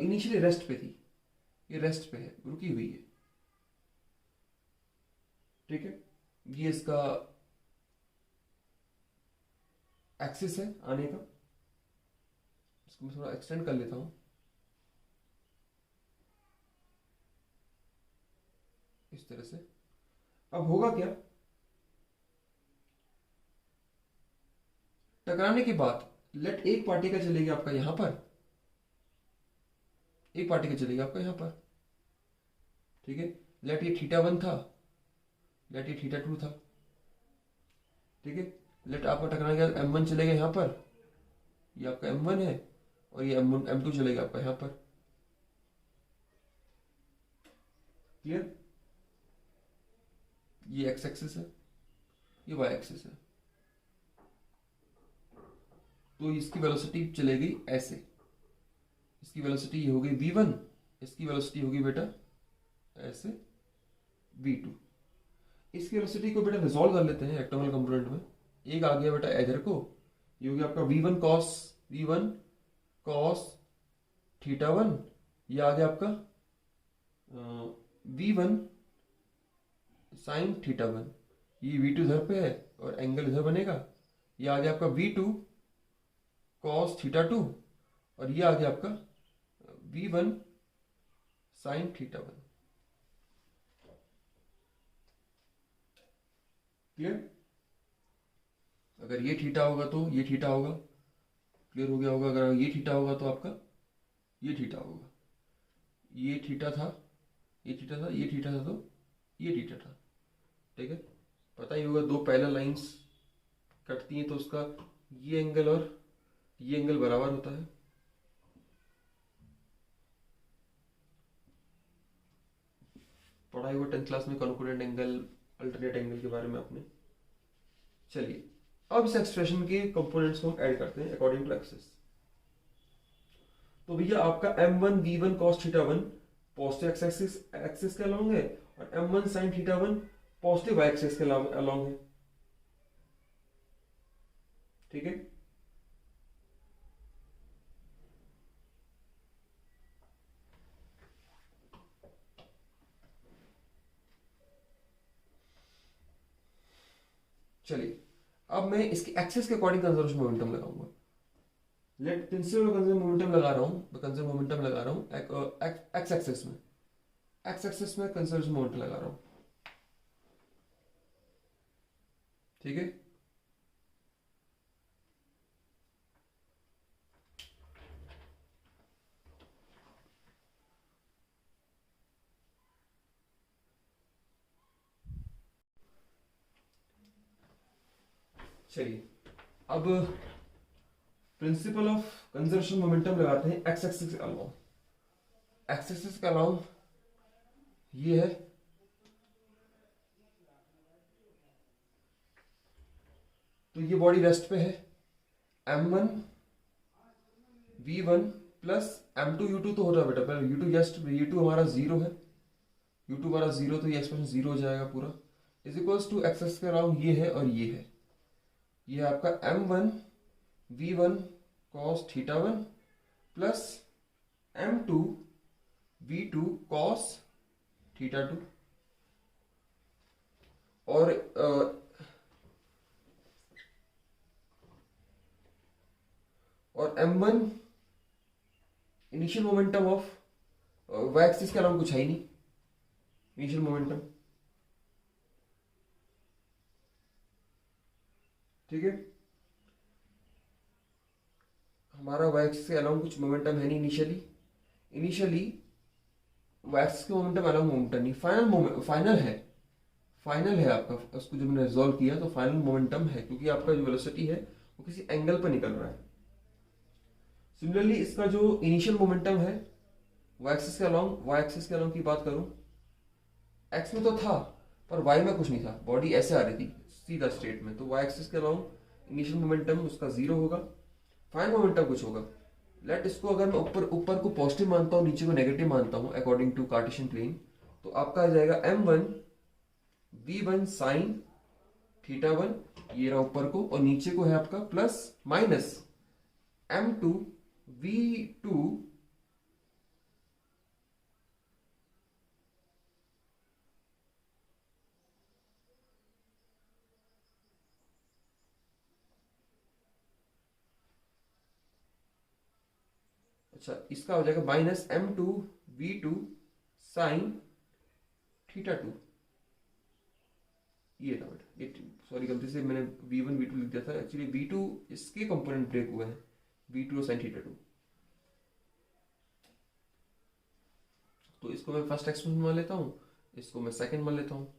Speaker 1: इनिशियली रेस्ट पे थी, ये रेस्ट पे है, रुकी हुई है। ठीक है, ये इसका एक्सिस है आने का, इसको मैं थोड़ा एक्सटेंड कर लेता हूं इस तरह से। अब होगा क्या, टकराने के बाद लेट एक पार्टिकल चलेगी आपका यहां पर, एक पार्टिकल चलेगी आपका यहां पर, ठीक है। लेट ये थीटा 1 था, लेट ये थीटा 2 था, ठीक है। लेट आपका टकराने के बाद m1 चलेगा यहां पर, ये आपका m1 है, और ये m2 चलेगा आपका यहां पर। क्लियर? ये x एक्सिस है, ये y एक्सिस है, तो इसकी वेलोसिटी चलेगी ऐसे, इसकी वेलोसिटी ये होगी v1, इसकी वेलोसिटी होगी बेटा ऐसे v2। इसकी वेलोसिटी को बेटा रिजॉल्व कर लेते हैं एक्टर्नल कंपोनेंट में। एक आ गया बेटा इधर को, ये हो गया आपका v1 cos थीटा 1, ये आ गया आपका v1 sin थीटा 1, ये v2 इधर पे है और एंगल इधर बनेगा। ये आ गया आपका v2 cos थीटा 2, और ये आ गया आपका v1 sin थीटा 1। क्लियर? अगर ये थीटा होगा तो ये थीटा होगा, क्लियर हो गया होगा। अगर ये थीटा होगा तो आपका ये थीटा होगा, ये थीटा था, ये थीटा था, ये थीटा था, तो ये थीटा था, ठीक है। पता ही होगा, दो पैरेलल लाइंस कटती हैं तो उसका ये एंगल और ये एंगल बराबर होता है। पढ़ाई हुआ 10th क्लास में कॉन्कोनेंट एंगल, अल्टरनेट एंगल के बारे में आपने। चलिए अब इस एक्सप्रेशन के कंपोनेंट्स को हम ऐड करते हैं अकॉर्डिंग टू एक्सिस। तो भैया आपका m1 v1 cos theta 1 positive X axis के अलोंग है, और m1 sin theta 1 positive Y axis के अलोंग है, ठीक है। चलिए अब मैं इसकी एक्सिस के अकॉर्डिंग कंजर्वेशन मोमेंटम लगाऊंगा। लेट प्रिंसिपल कंजर्वेशन मोमेंटम लगा रहा हूं, मैं कंजर्वेशन मोमेंटम लगा रहा हूं एक्स एक्सिस में, एक्स एक्सिस में कंजर्वेशन मोमेंटम लगा रहा हूं, ठीक है। चलिए अब प्रिंसिपल ऑफ कंजर्वेशन मोमेंटम लगाते हैं एक्स एक्सिस के अलोंग। एक्स एक्सिस के अलोंग ये है, तो ये बॉडी रेस्ट पे है, m1 v1 plus m2 u2 तो हो रहा है बेटा, पहले u2 जस्ट u2 हमारा 0 है, u2 हमारा 0, तो ये एक्सप्रेशन 0 हो जाएगा पूरा, is equals to X axis के अराउंड ये है और ये है, ये आपका m1 v1 cos theta 1 plus m2 v2 cos theta 2, और m1 initial momentum of Y axis के अलावा कुछ है ही नहीं, इनिशियल मोमेंटम, ठीक है। हमारा वाई एक्सिस के अलावा कुछ मोमेंटम है नहीं इनिशियली वाई एक्सिस के मोमेंटम अलावा मोमेंटम नहीं, फाइनल है आपका, उसको जब मैंने रिजॉल्व किया तो फाइनल मोमेंटम है, क्योंकि आपका जो वेलोसिटी है वो किसी एंगल पर निकल रहा है। सिमिलरली इसका जो इनिशियल मोमेंटम है वाई एक्सिस के अलोंग की बात करूं, एक्स में तो था पर वाई में कुछ नहीं था, बॉडी ऐसे आ रही थी सीधा स्ट्रेट में, तो वाई एक्सिस के अलोंग इनिशियल मोमेंटम उसका 0 होगा, फाइनल मोमेंटम कुछ होगा। लेट इसको अगर मैं ऊपर को पॉजिटिव मानता हूँ, नीचे को नेगेटिव मानता हूँ अकॉर्डिंग टू कार्टेशियन प्लेन, तो आपका आ जाएगा m1 v1 sin थीटा 1, ये रहा ऊपर को, और नीचे को है आपका प्लस माइनस m2 v2 अच्छा इसका हो जाएगा minus m2 v2 sin theta 2, ये था बेटा, सॉरी गलती से मैंने V1 V2 लिख दिया था, एक्चुअली V2 इसके कंपोनेंट ब्रेक हुए हैं, V2 और sin थीटा 2। तो इसको मैं फर्स्ट एक्सप्रेशन मान लेता हूँ, इसको मैं सेकंड मान लेता हूँ,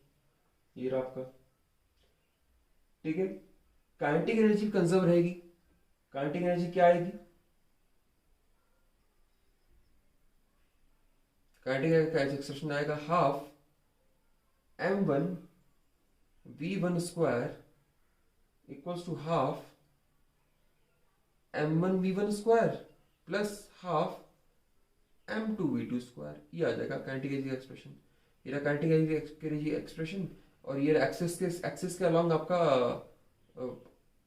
Speaker 1: ये रहा आपका। ठीक है, काइनेटिक एनर्जी कंजर्व रहेगी। काइनेटिक एनर्जी क्या आएगी? काइनेटिक का एक्सप्रेशन आएगा half m1 v1 square equals to half m1 v1 square plus half m2 v2 square. ये आ जाएगा काइनेटिक एनर्जी का एक्सप्रेशन। ये रहा काइनेटिक एनर्जी एक्सप्रेशन, और ये एक्सिस के अलॉन्ग आपका,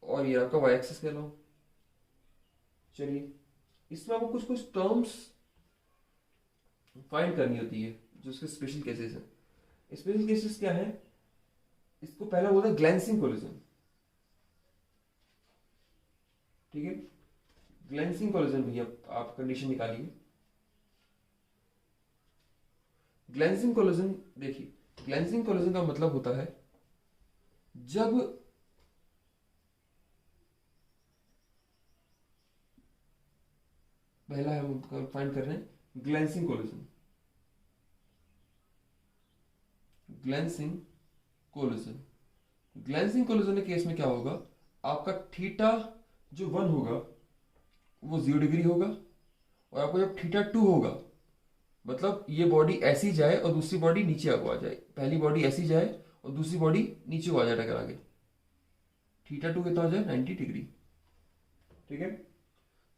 Speaker 1: और ये आपका वाई एक्सिस के अलॉन्ग। चलिए, इसमें आपको कुछ कुछ टर्म्स फाइंड करनी होती है जो उसके स्पेशल केसेस हैं। स्पेशल केसेस क्या है? इसको पहला बोलते हैं ग्लैंसिंग कोलिजन। ठीक है, ग्लैंसिंग कोलिजन भैया आप कंडीशन निकालिए। ग्लैंसिंग कोलिजन, देखिए ग्लैंसिंग कोलिजन का मतलब होता है जब पहला हम फाइंड कर रहे हैं glancing collision. Glancing collision, glancing collision के केस में क्या होगा? आपका थीटा जो 1 होगा वो 0 डिग्री होगा, और आपको जब थीटा 2 होगा, मतलब ये बॉडी ऐसी जाए और दूसरी बॉडी नीचे आ जाए, पहली बॉडी ऐसी जाए और दूसरी बॉडी नीचे को आ जाए टकरा के, थीटा 2 कितना हो जाए? 90 डिग्री। ठीक है,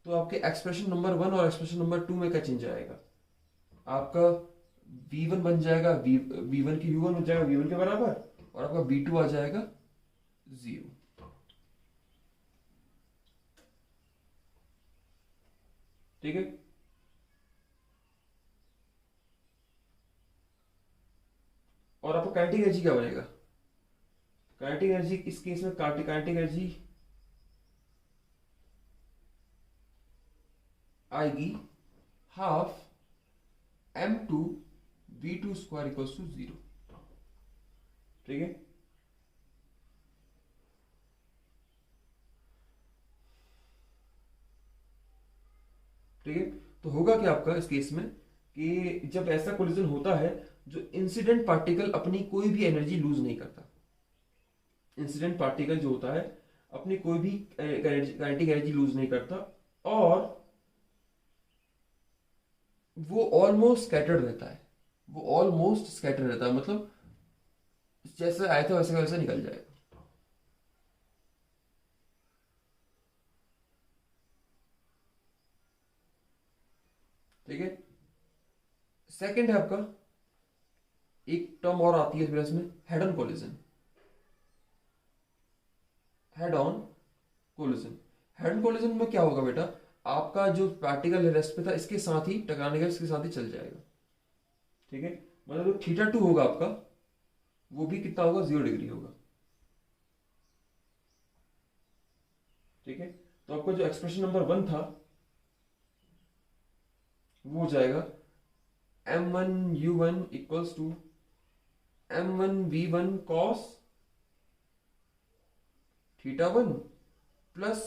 Speaker 1: तो आपके एक्सप्रेशन नंबर 1 और एक्सप्रेशन नंबर 2 में क्या चेंज आएगा? आपका V1 बन जाएगा V1 की U1 बन जाएगा V1 के बराबर, और आपका V2 आ जाएगा 0। ठीक है, और आपका काइनेटिक एनर्जी क्या बनेगा? काइनेटिक एनर्जी इस केस में काइनेटिक एनर्जी आएगी half m2 v2 square equals to 0। ठीक है, ठीक है, तो होगा क्या आपका इस केस में कि जब ऐसा कोलिजन होता है, जो इंसिडेंट पार्टिकल अपनी कोई भी एनर्जी लूज नहीं करता। इंसिडेंट पार्टिकल जो होता है अपनी कोई भी काइनेटिक एनर्जी लूज नहीं करता, और वो ऑलमोस्ट स्कैटर्ड रहता है। वो ऑलमोस्ट स्कैटर्ड रहता है, मतलब जैसे आया था वैसे का वैसे निकल जाएगा। ठीक है, सेकंड है आपका, एक टर्म और आती है फिर इसमें, head on collision. Head on collision, head on collision में क्या होगा बेटा? आपका जो पार्टिकल रेस्ट पे था इसके साथ ही टकराने का, इसके साथ ही चल जाएगा। ठीक है, मतलब जो थीटा 2 होगा आपका, वो भी कितना होगा? 0 डिग्री होगा। ठीक है, तो आपका जो एक्सप्रेशन नंबर 1 था वो हो जाएगा m1 u1 equals to m1 v1 cos theta 1 plus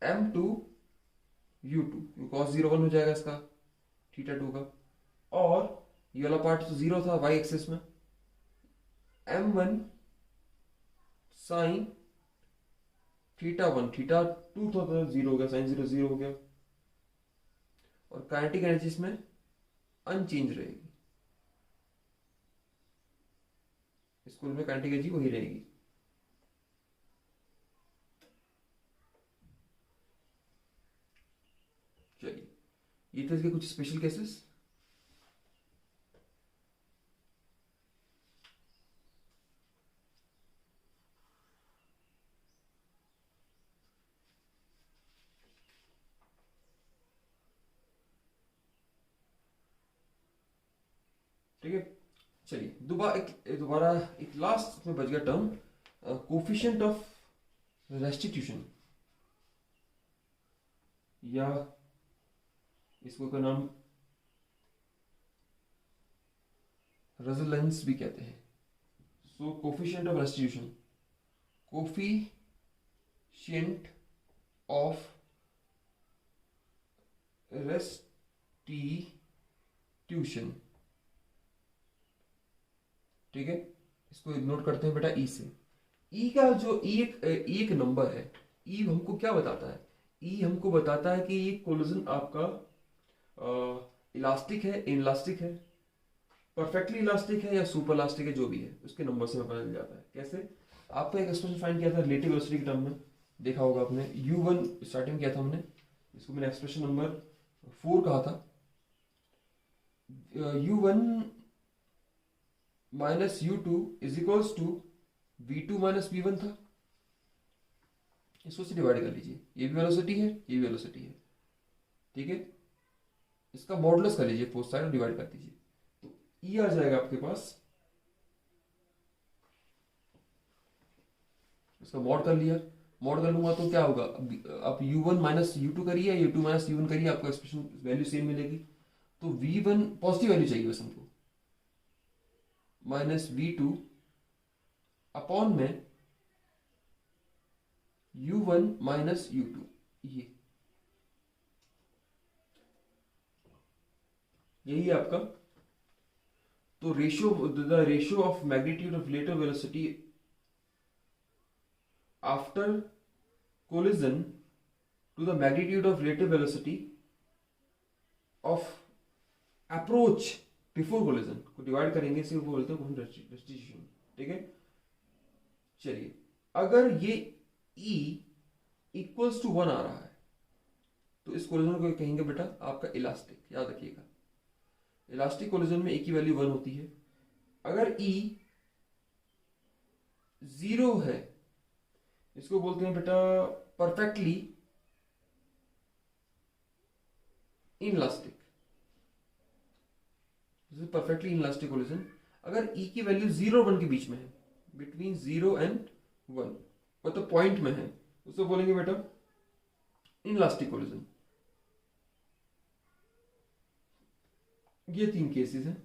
Speaker 1: m2 u2, cos 0 1 हो जाएगा इसका, थीटा 2 का, और ये वाला पार्ट तो 0 था y एक्सिस में, m1 साइन थीटा 1, थीटा 2 था तो 0 हो गया, साइन 0 0 हो गया, और काइनेटिक एनर्जी इसमें अनचेंज रहेगी। स्कूल में काइनेटिक एनर्जी वही रहेगी। चलिए, ये थे इसके कुछ स्पेशल केसेस। ठीक है, चलिए दोबारा एक लास्ट में बच गया टर्म, कोफिशिएंट ऑफ रेस्टिट्यूशन, या इसको का नाम रेजोलेंस भी कहते हैं। So coefficient of restitution, coefficient of restitution, ठीक है, इसको इग्नोर करते हैं बेटा ई से। ई का जो एक नंबर है, ई हमको क्या बताता है, ई हमको बताता है कि ये कोलिजन आपका इलास्टिक है, इनलास्टिक है, परफेक्टली इलास्टिक है या सुपर इलास्टिक है, जो भी है उसके नंबर से पता चल जाता है। कैसे? आपका एक एक्सप्रेशन फाइंड किया था रिलेटिव वेलोसिटी के टर्म में, देखा होगा आपने, u1 स्टार्टिंग किया था हमने, इसको मैंने एक्सप्रेशन नंबर 4 कहा था। u1 minus u2 is equals to v2 minus v1 था। इसको से डिवाइड कर लीजिए, ये भी वेलोसिटी है, ये भी वेलोसिटी है, ठीक है, इसका मॉडुलस कर लीजिए, फोर्थ साइड डिवाइड कर दीजिए, तो ई आ जाएगा आपके पास, इसका मॉड कर लिया, मॉड कर लूंगा तो क्या होगा, आप u1 माइनस u2 करिए, u2 माइनस u1 करिए, आपको एक्सप्रेशन वैल्यू सेम मिलेगी। तो v1 पॉजिटिव वैल्यू चाहिए बस हमको, माइनस v2 अपॉन में u1 माइनस u2, यही है आपका। तो the ratio of magnitude of relative velocity after collision to the magnitude of relative velocity of approach before collision को डिवाइड करेंगे, इसे वो बोलते हैं रेस्टिट्यूशन, ठीक है। चलिए, अगर ये E इक्वल्स टू 1 आ रहा है तो इस कोलिजन को कहेंगे बेटा आपका इलास्टिक, याद रखिएगा, इलास्टिक कोलिजन में E की वैल्यू 1 होती है। अगर E 0 है, इसको बोलते हैं बेटा perfectly inelastic, perfectly inelastic collision. अगर E की वैल्यू 0 और 1 के बीच में है, बिटवीन 0 एंड 1, मतलब पॉइंट में है, उसको बोलेंगे बेटा इनलास्टिक कोलिजन। ये 3 केसेस हैं।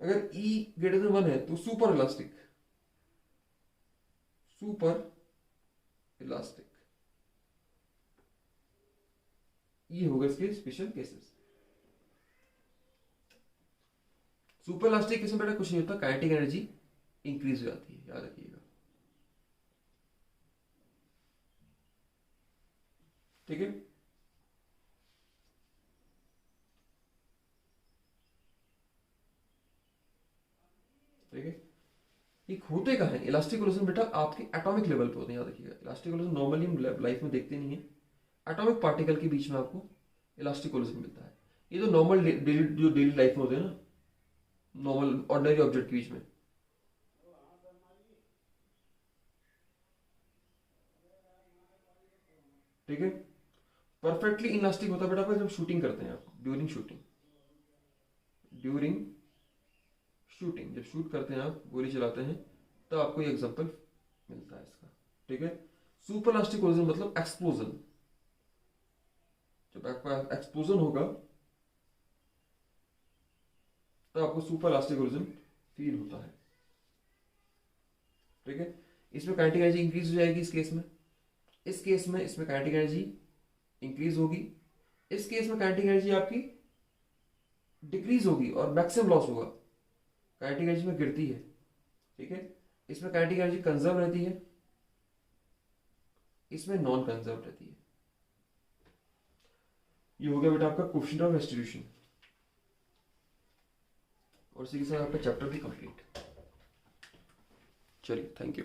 Speaker 1: अगर E ग्रेटर देन 1 है तो सुपर इलास्टिक, सुपर इलास्टिक, ये होगा इसके special cases. Super elastic case में बेटा कुछ नहीं होता, काइनेटिक एनर्जी इंक्रीज हो जाती है, याद रखिएगा, ठीक है। ठीक है, एक होते कहाँ है इलास्टिक कोलिजन बेटा, आपके एटॉमिक लेवल पे होते हैं, याद रखिएगा। इलास्टिक कोलिजन नॉर्मली हम लाइफ में देखते नहीं है, एटॉमिक पार्टिकल के बीच में आपको इलास्टिक कोलिजन मिलता है। ये तो नॉर्मल जो डेली लाइफ में होते हैं ना, नॉर्मल ऑर्डिनरी ऑब्जेक्ट के बीच में, ठीक है। परफेक्टली इलास्टिक होता है बेटा जब शूटिंग करते हैं आप, ड्यूरिंग शूटिंग, जब शूट करते हैं आप, गोली चलाते हैं, तो आपको ये एग्जांपल मिलता है इसका, ठीक है। सुपर इलास्टिक कोलिजन मतलब एक्सप्लोजन, जब आपका एक्सप्लोजन होगा तो आपको सुपर इलास्टिक कोलिजन फील होता है, ठीक है। इसमें काइनेटिक एनर्जी इंक्रीज हो जाएगी, इस केस में इसमें काइनेटिक एनर्जी इंक्रीज होगी, इस केस में काइनेटिक एनर्जी आपकी डिक्रीज होगी और मैक्सिमम लॉस होगा, काइनेटिक एनर्जी में गिरती है, ठीक है। इसमें काइनेटिक एनर्जी कंजर्व रहती है, इसमें नॉन कंजर्व रहती है। ये हो गया बेटा आपका कोएफिशिएंट ऑफ रेस्टिट्यूशन, और इसी के साथ आपका चैप्टर भी कंप्लीट। चलिए, थैंक यू।